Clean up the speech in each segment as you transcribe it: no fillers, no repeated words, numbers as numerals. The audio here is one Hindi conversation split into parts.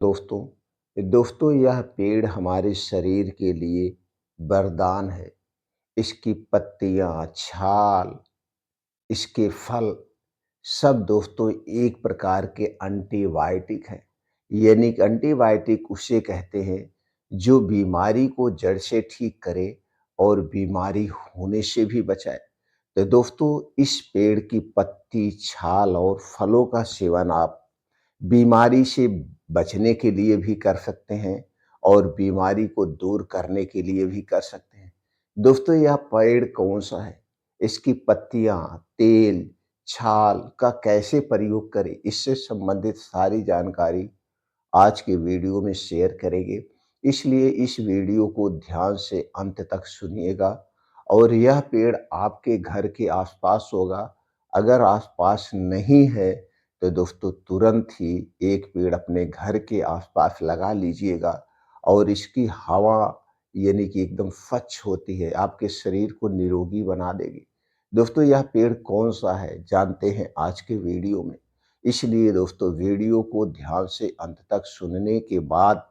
दोस्तों यह पेड़ हमारे शरीर के लिए वरदान है। इसकी पत्तियाँ, छाल, इसके फल सब दोस्तों एक प्रकार के एंटीबायोटिक हैं। यानी कि एंटीबायोटिक उसे कहते हैं जो बीमारी को जड़ से ठीक करे और बीमारी होने से भी बचाए। तो दोस्तों इस पेड़ की पत्ती, छाल और फलों का सेवन आप बीमारी से बचने के लिए भी कर सकते हैं और बीमारी को दूर करने के लिए भी कर सकते हैं। दोस्तों यह पेड़ कौन सा है? इसकी पत्तियां, तेल, छाल का कैसे प्रयोग करें, इससे संबंधित सारी जानकारी आज के वीडियो में शेयर करेंगे। इसलिए इस वीडियो को ध्यान से अंत तक सुनिएगा। और यह पेड़ आपके घर के आसपास होगा। अगर आसपास नहीं है तो दोस्तों तुरंत ही एक पेड़ अपने घर के आसपास लगा लीजिएगा। और इसकी हवा यानी कि एकदम स्वच्छ होती है, आपके शरीर को निरोगी बना देगी। दोस्तों यह पेड़ कौन सा है जानते हैं आज के वीडियो में। इसलिए दोस्तों वीडियो को ध्यान से अंत तक सुनने के बाद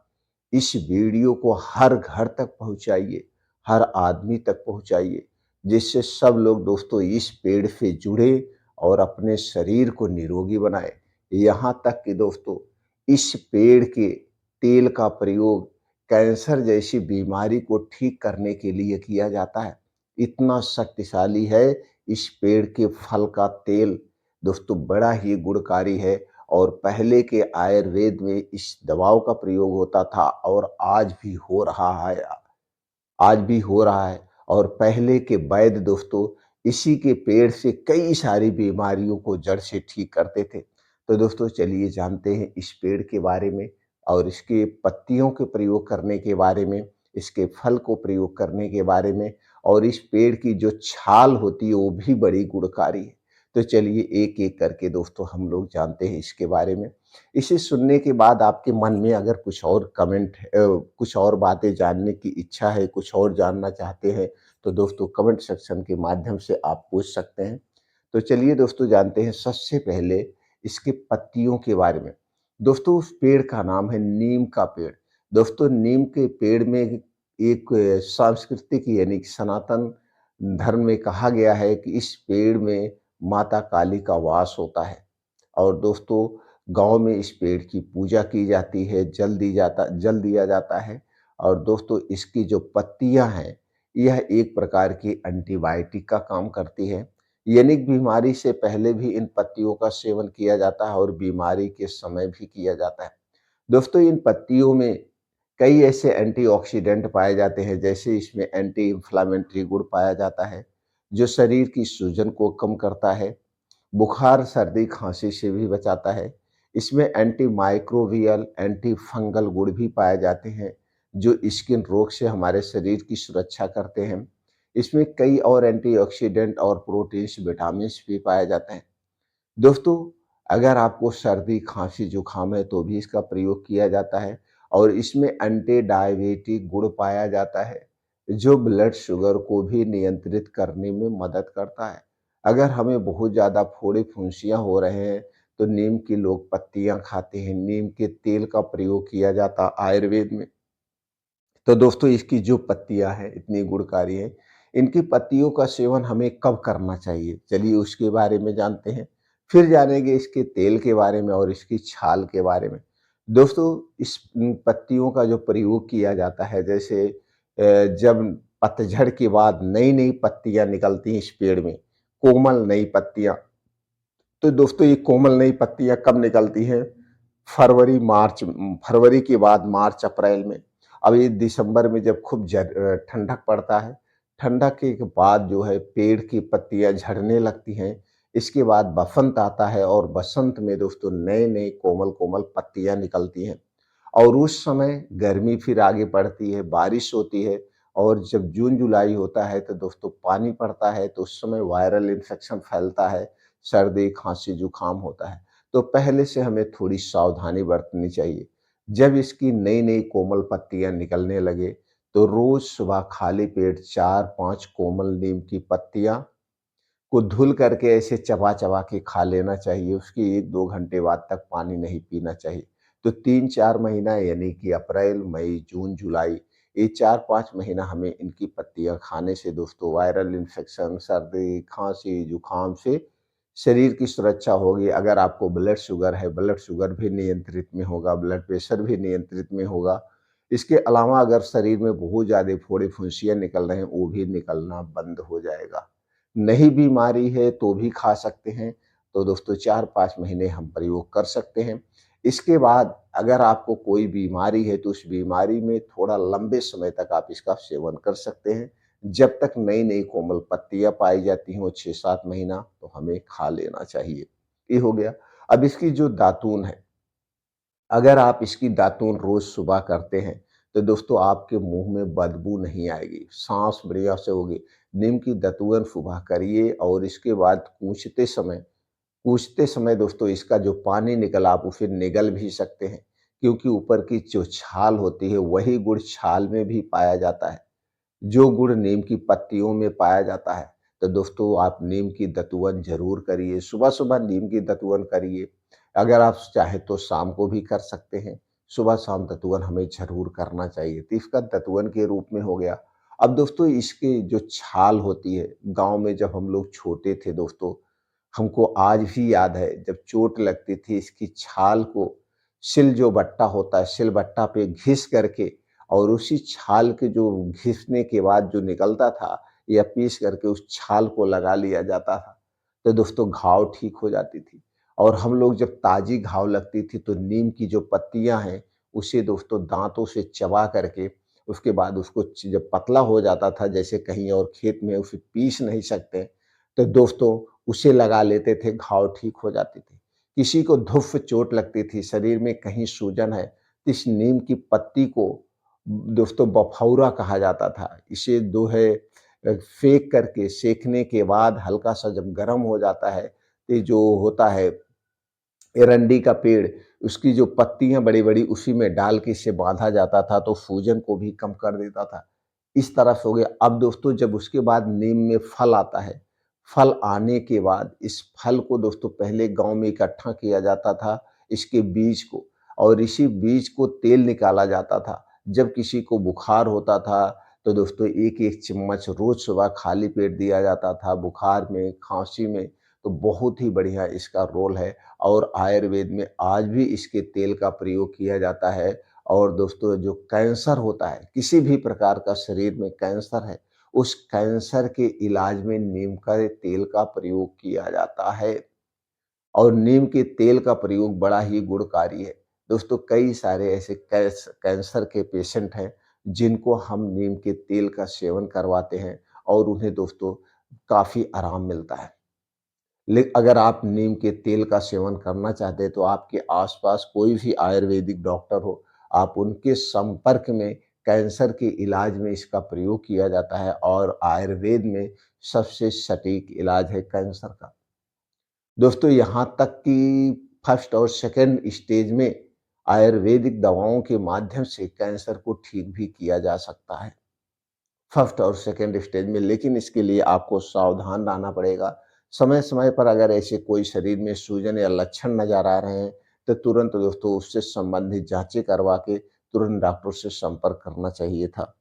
इस वीडियो को हर घर तक पहुंचाइए, हर आदमी तक पहुंचाइए, जिससे सब लोग दोस्तों इस पेड़ से जुड़े और अपने शरीर को निरोगी बनाए। यहाँ तक कि दोस्तों इस पेड़ के तेल का प्रयोग कैंसर जैसी बीमारी को ठीक करने के लिए किया जाता है। इतना शक्तिशाली है इस पेड़ के फल का तेल। दोस्तों बड़ा ही गुणकारी है और पहले के आयुर्वेद में इस दवाओं का प्रयोग होता था और आज भी हो रहा है। और पहले के वैद्य दोस्तों इसी के पेड़ से कई सारी बीमारियों को जड़ से ठीक करते थे। तो दोस्तों चलिए जानते हैं इस पेड़ के बारे में और इसके पत्तियों के प्रयोग करने के बारे में, इसके फल को प्रयोग करने के बारे में। और इस पेड़ की जो छाल होती है वो भी बड़ी गुणकारी है। तो चलिए एक एक करके दोस्तों हम लोग जानते हैं इसके बारे में। इसे सुनने के बाद आपके मन में अगर कुछ और कुछ और बातें जानने की इच्छा है, कुछ और जानना चाहते हैं, तो दोस्तों कमेंट सेक्शन के माध्यम से आप पूछ सकते हैं। तो चलिए दोस्तों जानते हैं सबसे पहले इसके पत्तियों के बारे में। दोस्तों उस पेड़ का नाम है नीम का पेड़। दोस्तों नीम के पेड़ में एक सांस्कृतिक यानी कि सनातन धर्म में कहा गया है कि इस पेड़ में माता काली का वास होता है। और दोस्तों गांव में इस पेड़ की पूजा की जाती है, जल दिया जाता है। और दोस्तों इसकी जो पत्तियां हैं यह एक प्रकार की एंटीबायोटिक का काम करती है। यानी कि बीमारी से पहले भी इन पत्तियों का सेवन किया जाता है और बीमारी के समय भी किया जाता है। दोस्तों इन पत्तियों में कई ऐसे एंटीऑक्सीडेंट पाए जाते हैं, जैसे इसमें एंटी इंफ्लेमेटरी गुण पाया जाता है जो शरीर की सूजन को कम करता है, बुखार, सर्दी, खांसी से भी बचाता है। इसमें एंटी माइक्रोबियल, एंटी फंगल गुण भी पाए जाते हैं जो स्किन रोग से हमारे शरीर की सुरक्षा करते हैं। इसमें कई और एंटीऑक्सीडेंट और प्रोटीन्स, विटामिन्स भी पाए जाते हैं। दोस्तों अगर आपको सर्दी, खांसी, जुकाम है तो भी इसका प्रयोग किया जाता है। और इसमें एंटी डायबिटिक गुण पाया जाता है जो ब्लड शुगर को भी नियंत्रित करने में मदद करता है। अगर हमें बहुत ज़्यादा फोड़े फुंसियाँ हो रहे हैं तो नीम की लोग पत्तियाँ खाते हैं, नीम के तेल का प्रयोग किया जाता है आयुर्वेद में। तो दोस्तों इसकी जो पत्तियाँ हैं इतनी गुणकारी हैं, इनकी पत्तियों का सेवन हमें कब करना चाहिए? चलिए उसके बारे में जानते हैं। फिर जानेंगे इसके तेल के बारे में और इसकी छाल के बारे में। दोस्तों इस पत्तियों का जो प्रयोग किया जाता है, जैसे जब पतझड़ के बाद नई-नई पत्तियाँ निकलती हैं इस पेड़ में, कोमल नई पत्तियाँ। तो दोस्तों ये कोमल नई पत्तियाँ कब निकलती हैं? फरवरी के बाद मार्च अप्रैल में। अब ये दिसंबर में जब खूब ठंडक पड़ता है, ठंडक के बाद जो है पेड़ की पत्तियाँ झड़ने लगती हैं। इसके बाद बसंत आता है और बसंत में दोस्तों नए-नए कोमल-कोमल पत्तियाँ निकलती हैं। और उस समय गर्मी फिर आगे बढ़ती है, बारिश होती है। और जब जून-जुलाई होता है तो दोस्तों पानी पड़ता है, तो उस समय वायरल इन्फेक्शन फैलता है, सर्दी, खांसी, जुकाम होता है। तो पहले से हमें थोड़ी सावधानी बरतनी चाहिए। जब इसकी नई-नई कोमल पत्तियाँ निकलने लगे, तो रोज़ सुबह खाली पेट 4-5 कोमल नीम की पत्तियाँ को धुल करके ऐसे चबा-चबा के खा लेना चाहिए। उसके 1-2 घंटे बाद तक पानी नहीं पीना चाहिए। तो 3-4 महीना यानी कि अप्रैल, मई, जून, जुलाई, ये 4-5 महीना हमें इनकी पत्तियाँ खाने से दोस्तों वायरल इन्फेक्शन, सर्दी, खाँसी, जुकाम से शरीर की सुरक्षा होगी। अगर आपको ब्लड शुगर है, ब्लड शुगर भी नियंत्रित में होगा, ब्लड प्रेशर भी नियंत्रित में होगा। इसके अलावा अगर शरीर में बहुत ज़्यादा फोड़े-फुंसियाँ निकल रहे हैं, वो भी निकलना बंद हो जाएगा। नहीं बीमारी है तो भी खा सकते हैं, तो दोस्तों 4-5 महीने हम प्रयोग कर सकते हैं। इसके बाद अगर आपको कोई बीमारी है, तो उस बीमारी में थोड़ा लंबे समय तक आप इसका सेवन कर सकते हैं। जब तक नई-नई कोमल पत्तियाँ पाई जाती हैं, वो 6-7 महीना तो हमें खा लेना चाहिए। ये हो गया। अब इसकी जो दातून है, अगर आप इसकी दातून रोज़ सुबह करते हैं, तो दोस्तों आपके मुँह में बदबू नहीं आएगी, साँस बढ़िया से होगी। नीम की दातून सुबह करिए और इसके बाद कूछते समय दोस्तों इसका जो पानी निकला आप उसे निगल भी सकते हैं, क्योंकि ऊपर की जो छाल होती है वही गुण छाल में भी पाया जाता है। जो गुण नीम की पत्तियों में पाया जाता है, तो दोस्तों आप नीम की दतुवन ज़रूर करिए, सुबह-सुबह नीम की दतुवन करिए। अगर आप चाहें तो शाम को भी कर सकते हैं, सुबह-शाम दतुवन हमें ज़रूर करना चाहिए, तो इसका दतुवन के रूप में हो गया। अब दोस्तों इसकी जो छाल होती है, गाँव में जब हम लोग छोटे थे दोस्तों, हमको आज भी याद है जब चोट लगती थी इसकी छाल को सिल-जो-बट्टा होता है, सिल-बट्टा पे घिस करके और उसी छाल के जो घिसने के बाद जो निकलता था या पीस करके उस छाल को लगा लिया जाता था, तो दोस्तों घाव ठीक हो जाती थी। और हम लोग जब ताज़ी घाव लगती थी तो नीम की जो पत्तियाँ हैं, उसे दोस्तों दाँतों से चबा करके उसके बाद उसको जब पतला हो जाता था, जैसे कहीं और खेत में उसे पीस नहीं सकते, तो दोस्तों उसे लगा लेते थे, घाव ठीक हो जाते थे। किसी को धुफ़ चोट लगती थी, शरीर में कहीं सूजन है, तो इस नीम की पत्ती को दोस्तों बफौरा कहा जाता था। इसे जो है फेंक करके सेंकने के बाद हल्का-सा जब गरम हो जाता है, तो ये जो होता है एरंडी का पेड़, उसकी जो पत्तियाँ बड़ी-बड़ी उसी में डाल के इसे बाँधा जाता था, तो सूजन को भी कम कर देता था। इस तरह से हो गया। अब दोस्तों जब उसके बाद नीम में फल आता है, फल आने के बाद इस फल को दोस्तों पहले गाँव में इकट्ठा किया जाता था, इसके बीज को और इसी बीज को तेल निकाला जाता था। जब किसी को बुखार होता था, तो दोस्तों 1-1 चम्मच रोज़ सुबह खाली पेट दिया जाता था, बुखार में, खाँसी में, तो बहुत ही बढ़िया इसका रोल है। और आयुर्वेद में आज भी इसके तेल का प्रयोग किया जाता है और दोस्तों जो कैंसर होता है, किसी भी प्रकार का शरीर में कैंसर है, उस कैंसर के इलाज में नीम का तेल का प्रयोग किया जाता है और नीम के तेल का प्रयोग बड़ा ही गुणकारी है। दोस्तों कई सारे ऐसे कैंसर के पेशेंट हैं, जिनको हम नीम के तेल का सेवन करवाते हैं और उन्हें दोस्तों काफ़ी आराम मिलता है। अगर आप नीम के तेल का सेवन करना चाहते हैं तो आपके आस-पास कोई भी आयुर्वेदिक डॉक्टर हो, आप उनके संपर्क में कैंसर के इलाज में इसका प्रयोग किया जाता है और आयुर्वेद में सबसे सटीक इलाज है कैंसर का। दोस्तों यहाँ तक कि फर्स्ट और सेकंड स्टेज में आयुर्वेदिक दवाओं के माध्यम से कैंसर को ठीक भी किया जा सकता है। फर्स्ट और सेकंड स्टेज में, लेकिन इसके लिए आपको सावधान रहना पड़ेगा। समय-समय पर अगर ऐसे कोई शरीर में सूजन या लक्षण नज़र आ रहे हैं, तो तुरंत दोस्तों उससे संबंधित जाँचें करवा के तुरंत डॉक्टर से संपर्क करना चाहिए था।